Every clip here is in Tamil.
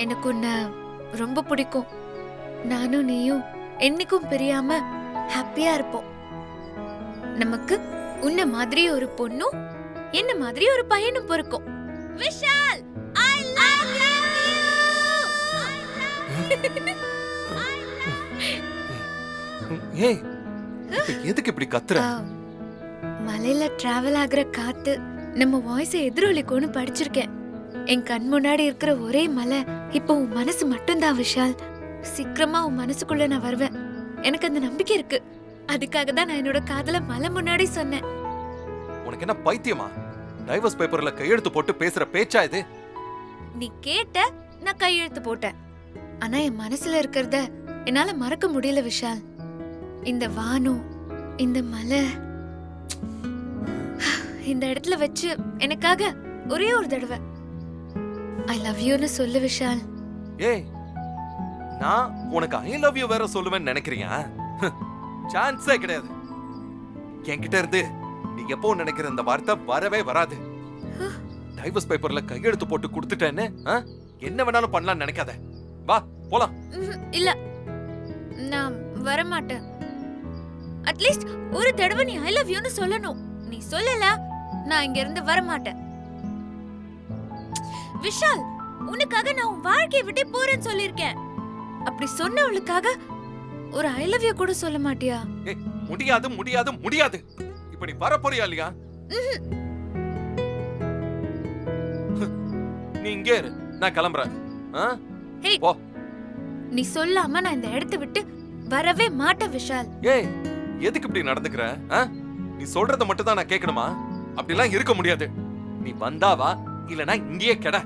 எனக்கு உன்னை ரொம்ப பிடிக்கும். நானும் நீயும் என்னைக்கும் பிரியாம ஹாப்பியா இருப்போம். நமக்கு உன்ன மாதிரி ஒரு பொண்ணும் என்ன மாதிரி ஒரு பையனும் பிறக்கும். Vishal, I love you. ஏய், எதுக்கு இப்படி கத்துற? மலையில டிராவல் ஆகுற காத்து நம்ம வாய்ஸ் எதிரொலிக்கும்னு படிச்சிருக்கேன். என் கண் முன்னாடி இருக்கிற ஒரே மலை இப்போ உன் மனசு மட்டும்தான் விஷால். சீக்கிரமா உன் மனசுக்குள்ள நான் வருவேன். எனக்கு அந்த நம்பிக்கை இருக்கு. அதுக்காக தான் நான் என்னோட காதல மலை முன்னாடி சொன்னேன். உனக்கு என்ன பைத்தியமா? டைவர்ஸ் பேப்பர்ல கையெழுத்து போட்டு பேசுற பேச்சா இது? நீ கேட்ட, நான் கையெழுத்து போட்டேன். ஆனா என் மனசுல இருக்கிறத என்னால மறக்க முடியல விஷால். இந்த வானம், இந்த மலை, இந்த இடத்துல வச்சு எனக்காக ஒரே ஒரு தடவை ஐ லவ் யூன்னு சொல்லு விஷால். ஏய், நான் உனக்கு ஐ லவ் யூ வேற சொல்லுவேன்னு நினைக்கிறியா? சான்ஸே கிடையாது. என்கிட்ட இருந்து நீ எப்போ நினைக்கிற இந்த வார்த்தை வரவே வராது. டைவர்ஸ் பேப்பர்ல கையெழுத்து போட்டு கொடுத்துட்டேன்னு என்ன வேணாலும் பண்ணலாம்னு நினைக்காத. வா போலாம். இல்ல, நான் வர மாட்டேன். அட்லீஸ்ட் ஒரு தடவை நீ ஐ லவ் யூன்னு சொல்லணும். நீ சொல்லல, நான் இங்க இருந்து வர மாட்டேன். விஷால், உனக்காக நான் உன் வாழ்க்கையை விட்டு போறேன்னு சொல்லிருக்கேன். அப்படி சொன்னவளுக்காக ஒரு ஐ லவ் யூ கூட சொல்ல மாட்டியா? ஏய், முடியாது முடியாது முடியாது. இப்ப நீ வர போறியா இல்லையா? நீ இங்கே இரு, நான் கிளம்புறேன். போ. நீ சொல்லாம நான் இந்த இடத்தை விட்டு வரவே மாட்டேன் விஷால். ஏய், எதுக்கு இப்படி நடந்துக்கிற? நீ சொல்றத மட்டும் தான் நான் கேட்கணுமா? அப்படிலாம் இருக்க முடியாது. நீ வந்தா வா, இல்லனா இங்கேயே கெட.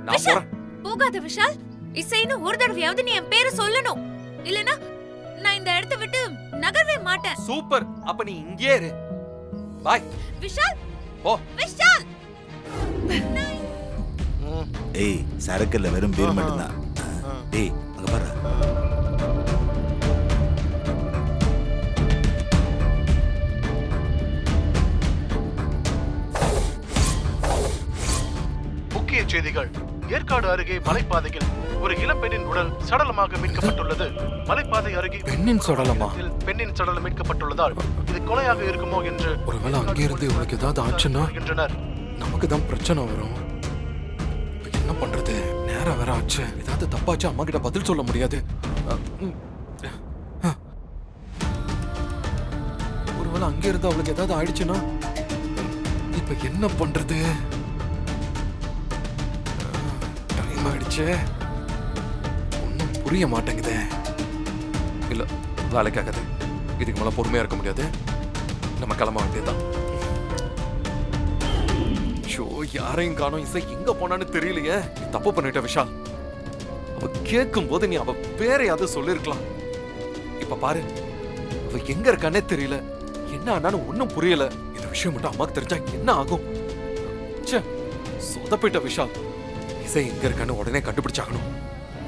நான் போறேன். போகாத விஷால். இசைன்னு ஒரு தடவையாவது நீ என் பேரை சொல்லணும். இல்லனா நான் இந்த இடத்தை விட்டு நகரவே மாட்டேன். சூப்பர். அப்ப நீ இங்கேயே இரு. பை. விஷால். போ. விஷால். ஏய், சரக்குல வெறும் பீர் மட்டும்தான். டேய், அங்க பாரு. முக்கிய செய்திகள். ஏற்காடு அருகே மலைப்பாதையில் ஒரு இளம்பெண்ணின் உடல் சடலமாக மீட்கப்பட்டுள்ளது. மலைப்பாதை அருகே பெண்ணின் சடலமா? பெண்ணின் சடலம் மீட்கப்பட்டுள்ளதால் இது கொலையாக இருக்குமோ என்று ஒருவேளை அங்கே இருந்து உனக்கு ஏதாவது ஆச்சுன்னா நமக்கு தான் பிரச்சனை வரும். என்ன பண்றது? நேரம் வேற ஆச்சு. ஏதாவது தப்பாச்சு அம்மா கிட்ட பதில் சொல்ல முடியாது. ஒருவேளை அங்கே இருந்து அவளுக்கு ஏதாவது ஆயிடுச்சுன்னா இப்ப என்ன பண்றது? டைம் ஆயிடுச்சு. ஒன்னும் புரிய மாட்டேங்குதே. இல்ல, வேலைக்காகாது. இதுக்கு மேல பொறுமையா இருக்க முடியாது. நம்ம கிளம்ப வேண்டியதுதான். ஷோ, யாரையும் காணோம். இசை எங்க போனான்னு தெரியலையே. தப்பு பண்ணிட்ட விஷால். அவ கேட்கும் போது நீ அவ பேரையாவது சொல்லிருக்கலாம். இப்ப பாரு, அவ எங்க இருக்கானே தெரியல. என்ன ஆனான்னு ஒன்னும் புரியல. இந்த விஷயம் மட்டும் அம்மாக்கு தெரிஞ்சா என்ன ஆகும்? சொதப்பிட்ட விஷால். இசை எங்க இருக்கான்னு உடனே கண்டுபிடிச்சாகணும்.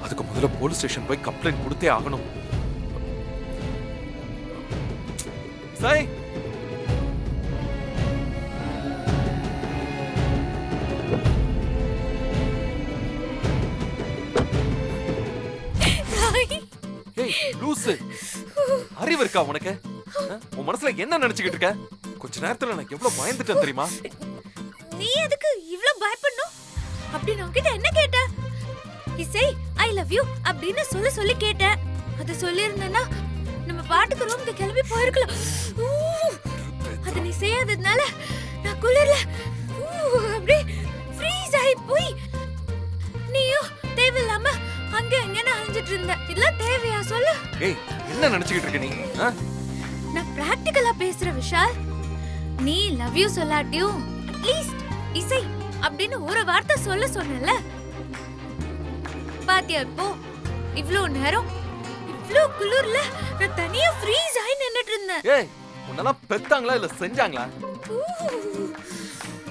அதுக்கு முதல்ல போலீஸ் ஸ்டேஷன் போய் கம்ப்ளைண்ட் கொடுத்தே ஆகணும். இசை, லூசு, அறிவு இருக்கா உனக்கு? உன் மனசுல என்ன நினைச்சுக்கிட்டு இருக்க? கொஞ்ச நேரத்துல நான் எவ்வளவு பயந்துட்டேன் தெரியுமா? நீ எதுக்கு இவ்ளோ பயப்படணும்? அப்படி நான் கிட்ட என்ன கேட்ட? இசை, ஐ லவ் யூ அப்படின்னு சொல்லி கேட்ட. அது சொல்லிருந்தேன்னா நம்ம பாட்டுக்கு ரூமுக்கு கிளம்பி போயிருக்கலாம். அது நீ செய்யாததுனால நான் குளிர்ல அப்படியே ஃப்ரீஸ் ஆகி போய் நீயும் தேவையில்லாம அங்க எங்கன்னு அலைஞ்சிட்டு இருந்த. இதெல்லாம் தேவையா சொல்லு? ஏய், என்ன நினைச்சுக்கிட்டு இருக்க நீ? நான் பிராக்டிகலா பேசுற விஷால். நீ லவ் யூ சொல்லாட்டியும் அட்லீஸ்ட் இசை அப்படின்னு ஒரு வார்த்தை சொல்ல சொன்னல. பாத்தியா இப்போ இவ்ளோ நேரம் இவ்ளோ குளிர்ல நான் தனியா ஃப்ரீஸ் ஆகி நின்னுட்டு இருந்தேன். ஏய், உன்னெல்லாம் பெத்தாங்களா இல்ல செஞ்சாங்களா?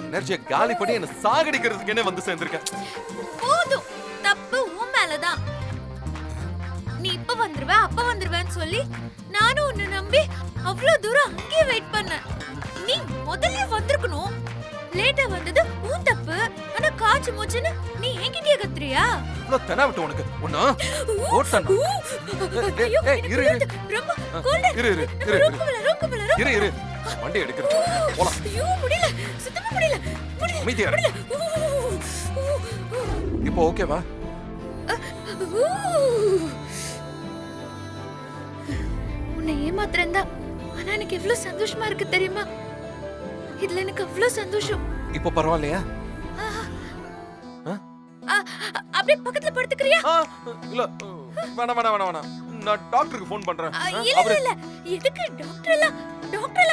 எனர்ஜியை காலி பண்ணி என்ன சாகடிக்கிறதுக்கு என்ன வந்து சேர்ந்திருக்க? போதும், தப்பு உன் மேலதான். நீ இப்ப வந்துருவ அப்ப வந்துருவேன்னு சொல்லி நானும் உன்னை நம்பி அவ்ளோ தூரம் அங்கேயே வெயிட் பண்ண. நீ முதல்ல வந்திருக்கணும். லேட்டா வந்தது உன் தப்பு. ஆனா ஆச்சு மூச்சுன்னு நீ என்கிட்டயே கத்துறியா? இவ்வளவு தெனா விட்டு உனக்கு ஒண்ணு ஓட்டணும். ஐயோ, ஏய், இரு, இரு. ரொம்ப கோல்டா இரு, இரு, இரு, ரொம்ப போல. இரு இரு வண்டி எடுக்கிறது போலாம். ஐயோ முடியல, சுத்தமா முடியல. அமைதியா இரு. இப்போ ஓகேவா? உன்னை ஏமாத்துறேன்டா. ஆனா எனக்கு எவ்வளவு சந்தோஷமா இருக்கு தெரியுமா? இதுல எனக்கு அவ்வளவு சந்தோஷம். இப்போ பரவாயில்லையா? அப்படியே பக்கத்துல படுத்துக்கறியா? இல்ல வேணாம் வேணாம் வேணாம் வேணாம். நான் டாக்டருக்கு ஃபோன் பண்றேன். இல்ல எதுக்கு டாக்டர் எல்லாம்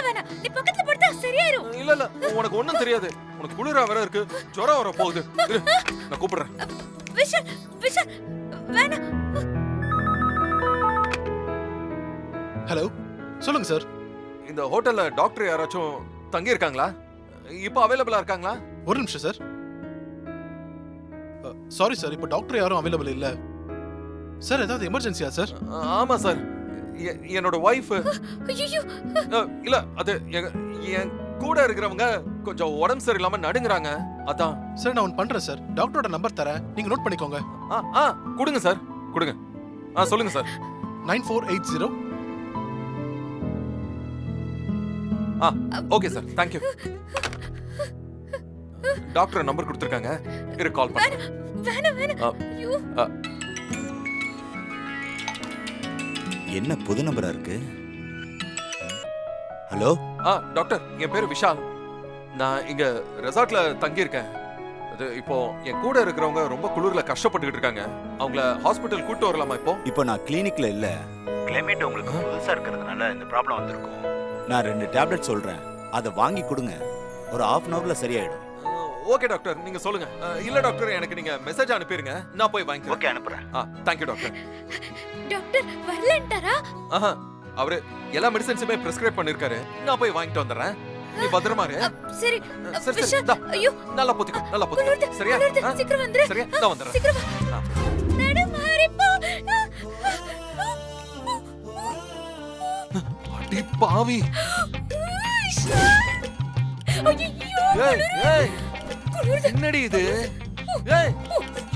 வேணாம். நீ பக்கத்துல படுத்தா சரியாயிரும். இல்ல உனக்கு ஒண்ணும் தெரியாது. உனக்கு குளிரா வேற இருக்கு, ஜுரம் வர போகுது. இரு, நான் கூப்பிடுறேன். விஷால் வேணாம். ஹலோ, சொல்லுங்க சார். இந்த ஹோட்டல்ல டாக்டர் யாராச்சும் தங்கி இருக்காங்களா? இப்போ அவைலபிளா இருக்காங்களா? ஒரு நிமிஷம் சார். சாரி சார், இப்போ டாக்டர் யாரும் அவைலபிள் இல்ல சார். ஏதாவது எமர்ஜென்சியா சார்? ஆமா சார், என்னோட வைஃப். ஐயோ, இல்ல அது என் கூட இருக்கிறவங்க கொஞ்சம் உடம்பு சரியில்லாம நடுங்குறாங்க, அதான். சார் நான் ஒன்று பண்றேன் சார். டாக்டரோட நம்பர் தரேன், நீங்க நோட் பண்ணிக்கோங்க. கொடுங்க சார், கொடுங்க. சொல்லுங்க sir. 9480. Okay sir, thank you. Doctor number கொடுத்துருக்காங்க, இரு கால் பண்ணு. வேணாம். ஐயோ, என்ன புது நம்பரா இருக்கு? ஹலோ டாக்டர், என் பேரு விஷால். நான் இங்க ரெசார்ட்ல தங்கி இருக்கேன். அது இப்போ என் கூட இருக்கிறவங்க ரொம்ப குளிர்ல கஷ்டப்பட்டுக்கிட்டு இருக்காங்க. அவங்கள ஹாஸ்பிட்டல் கூட்டு வரலாமா? இப்போ நான் கிளினிக்ல இல்ல. கிளைமேட் உங்களுக்கு புதுசா இருக்கிறதுனால இந்த ப்ராப்ளம் வந்திருக்கும். நான் 2 டேப்லெட் சொல்றேன், அதை வாங்கி கொடுங்க. ஒரு half an hourல சரியாயிடும். ஓகே டாக்டர், நீங்க சொல்லுங்க. இல்ல டாக்டர், எனக்கு நீங்க மெசேஜ் அனுப்பிருங்க, நான் போய் வாங்கிக்கிறேன். ஓகே, அனுப்புறேன். Thank you doctor. டாக்டர் வரலன்ட்டாரா? அவரு எல்லா மெடிசன்ஸுமே பிரிஸ்கிரைப் பண்ணிருக்காரு, நான் போய் வாங்கிட்டு வந்துடுறேன். நீ பத்திரமா இரு. சரி சரி விஷால், சரி, ஐயோ நல்லா போத்திக்கோ, நல்லா போத்திக்கோ. சரியா? சீக்கிரம் வந்துரு. சரியா, நான் வந்துடுறேன். சீக்கிரம் வா. நடுமாறி போ. அடி பாவி. ஐயோ, ஏய் என்னடி இது? ஏய்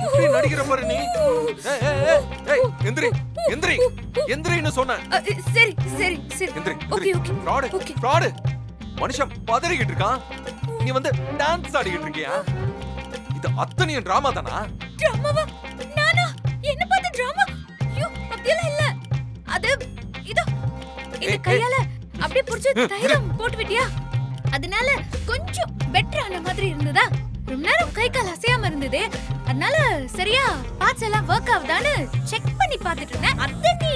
இப்படி நடிக்கிற பாரு நீ. ஏய் எந்திரி எந்திரி எந்திரின்னு சொன்னேன். சரி எந்திரி. Okay fraud fraud. மனுஷன் பதறிக்கிட்டு இருக்கான், நீ வந்து டான்ஸ் ஆடிக்கிட்டு இருக்கியா? இது அத்தனையும் டிராமா தானா? டிராமாவா? நானா? என்ன பார்த்து டிராமா? ஐயோ, அப்படியெல்லாம் இல்ல. அது இதோ இந்த கையால அப்படியே புடிச்சு தைலம் போட்டு விட்டியா? அதனால கொஞ்சம் பெட்டர் ஆன மாதிரி இருந்ததா? ரொம்ப நேரம் கை கால் அசையாம இருந்தது, அதனால சரியா பார்ட்ஸ் எல்லாம் வொர்க் ஆகுதான்னு செக் பண்ணி பார்த்துட்டு இருந்தேன். அத நீ